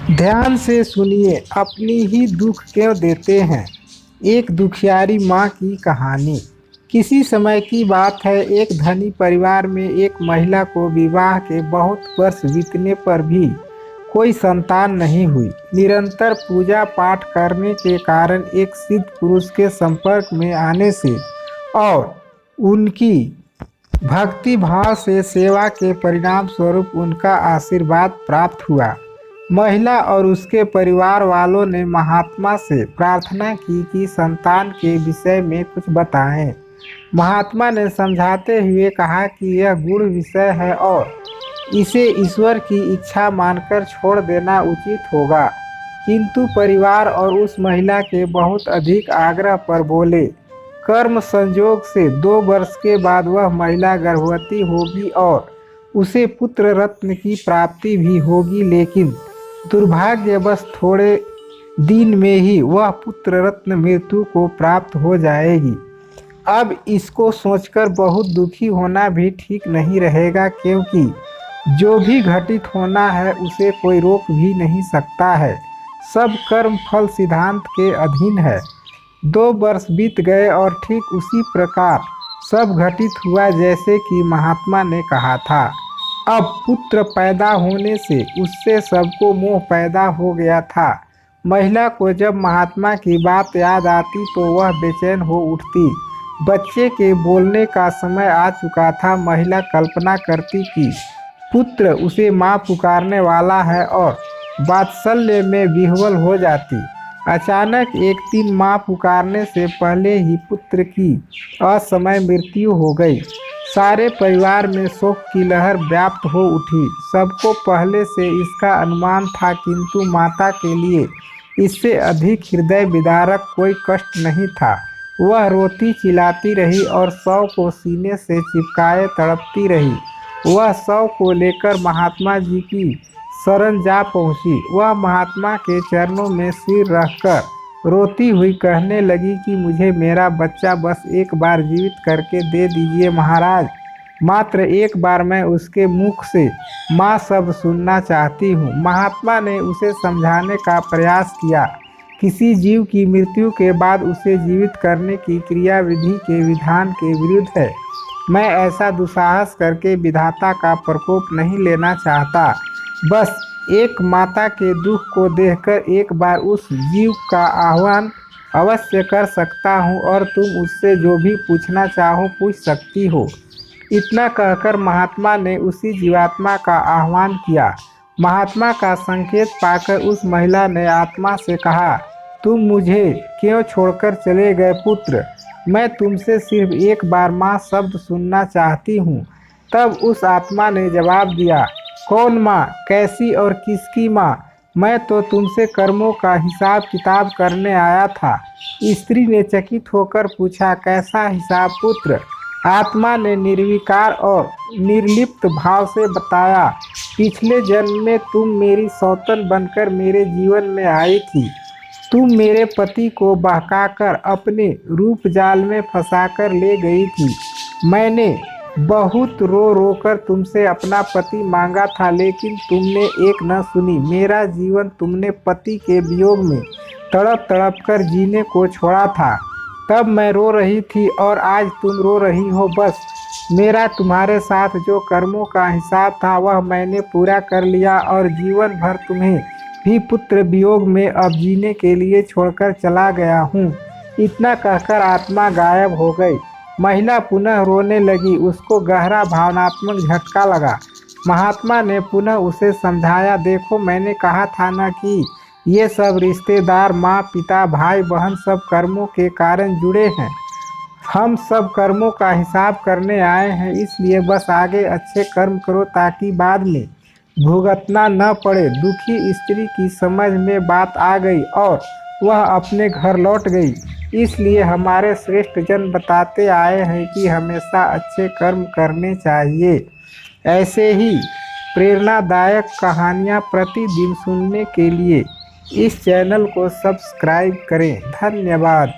ध्यान से सुनिए, अपनी ही दुख क्यों देते हैं। एक दुखियारी माँ की कहानी। किसी समय की बात है, एक धनी परिवार में एक महिला को विवाह के बहुत वर्ष बीतने पर भी कोई संतान नहीं हुई। निरंतर पूजा पाठ करने के कारण एक सिद्ध पुरुष के संपर्क में आने से और उनकी भक्ति भाव से सेवा के परिणाम स्वरूप उनका आशीर्वाद प्राप्त हुआ। महिला और उसके परिवार वालों ने महात्मा से प्रार्थना की कि संतान के विषय में कुछ बताएं। महात्मा ने समझाते हुए कहा कि यह गुण विषय है और इसे ईश्वर की इच्छा मानकर छोड़ देना उचित होगा। किंतु परिवार और उस महिला के बहुत अधिक आग्रह पर बोले, कर्म संयोग से 2 वर्ष के बाद वह महिला गर्भवती होगी और उसे पुत्र रत्न की प्राप्ति भी होगी, लेकिन दुर्भाग्यवश थोड़े दिन में ही वह पुत्र रत्न मृत्यु को प्राप्त हो जाएगी। अब इसको सोचकर बहुत दुखी होना भी ठीक नहीं रहेगा, क्योंकि जो भी घटित होना है उसे कोई रोक भी नहीं सकता है। सब कर्म फल सिद्धांत के अधीन है। 2 वर्ष बीत गए और ठीक उसी प्रकार सब घटित हुआ जैसे कि महात्मा ने कहा था। अब पुत्र पैदा होने से उससे सबको मोह पैदा हो गया था। महिला को जब महात्मा की बात याद आती तो वह बेचैन हो उठती। बच्चे के बोलने का समय आ चुका था। महिला कल्पना करती कि पुत्र उसे माँ पुकारने वाला है और वात्सल्य में विह्वल हो जाती। अचानक एक दिन माँ पुकारने से पहले ही पुत्र की असमय मृत्यु हो गई। सारे परिवार में शोक की लहर व्याप्त हो उठी। सबको पहले से इसका अनुमान था, किंतु माता के लिए इससे अधिक हृदय विदारक कोई कष्ट नहीं था। वह रोती चिल्लाती रही और शव को सीने से चिपकाए तड़पती रही। वह शव को लेकर महात्मा जी की शरण जा पहुंची। वह महात्मा के चरणों में सिर रखकर रोती हुई कहने लगी कि मुझे मेरा बच्चा बस एक बार जीवित करके दे दीजिए महाराज। मात्र एक बार मैं उसके मुख से माँ शब्द सुनना चाहती हूँ। महात्मा ने उसे समझाने का प्रयास किया। किसी जीव की मृत्यु के बाद उसे जीवित करने की क्रिया विधि के विधान के विरुद्ध है। मैं ऐसा दुस्साहस करके विधाता का प्रकोप नहीं लेना चाहता। बस एक माता के दुख को देखकर एक बार उस जीव का आह्वान अवश्य कर सकता हूँ और तुम उससे जो भी पूछना चाहो पूछ सकती हो। इतना कहकर महात्मा ने उसी जीवात्मा का आह्वान किया। महात्मा का संकेत पाकर उस महिला ने आत्मा से कहा, तुम मुझे क्यों छोड़कर चले गए पुत्र? मैं तुमसे सिर्फ एक बार माँ शब्द सुनना चाहती हूँ। तब उस आत्मा ने जवाब दिया, कौन माँ? कैसी और किसकी माँ? मैं तो तुमसे कर्मों का हिसाब किताब करने आया था। स्त्री ने चकित होकर पूछा, कैसा हिसाब पुत्र? आत्मा ने निर्विकार और निर्लिप्त भाव से बताया, पिछले जन्म में तुम मेरी सौतन बनकर मेरे जीवन में आई थी। तुम मेरे पति को बहकाकर अपने रूप जाल में फंसाकर ले गई थी। मैंने बहुत रो रो कर तुमसे अपना पति मांगा था, लेकिन तुमने एक न सुनी। मेरा जीवन तुमने पति के वियोग में तड़प तड़प कर जीने को छोड़ा था। तब मैं रो रही थी और आज तुम रो रही हो। बस मेरा तुम्हारे साथ जो कर्मों का हिसाब था वह मैंने पूरा कर लिया और जीवन भर तुम्हें भी पुत्र वियोग में अब जीने के लिए छोड़कर चला गया हूँ। इतना कहकर आत्मा गायब हो गई। महिला पुनः रोने लगी। उसको गहरा भावनात्मक झटका लगा। महात्मा ने पुनः उसे समझाया, देखो मैंने कहा था ना कि ये सब रिश्तेदार माँ पिता भाई बहन सब कर्मों के कारण जुड़े हैं। हम सब कर्मों का हिसाब करने आए हैं, इसलिए बस आगे अच्छे कर्म करो ताकि बाद में भुगतना न पड़े। दुखी स्त्री की समझ में बात आ गई और वह अपने घर लौट गई। इसलिए हमारे श्रेष्ठ जन बताते आए हैं कि हमेशा अच्छे कर्म करने चाहिए। ऐसे ही प्रेरणादायक कहानियाँ प्रतिदिन सुनने के लिए इस चैनल को सब्सक्राइब करें। धन्यवाद।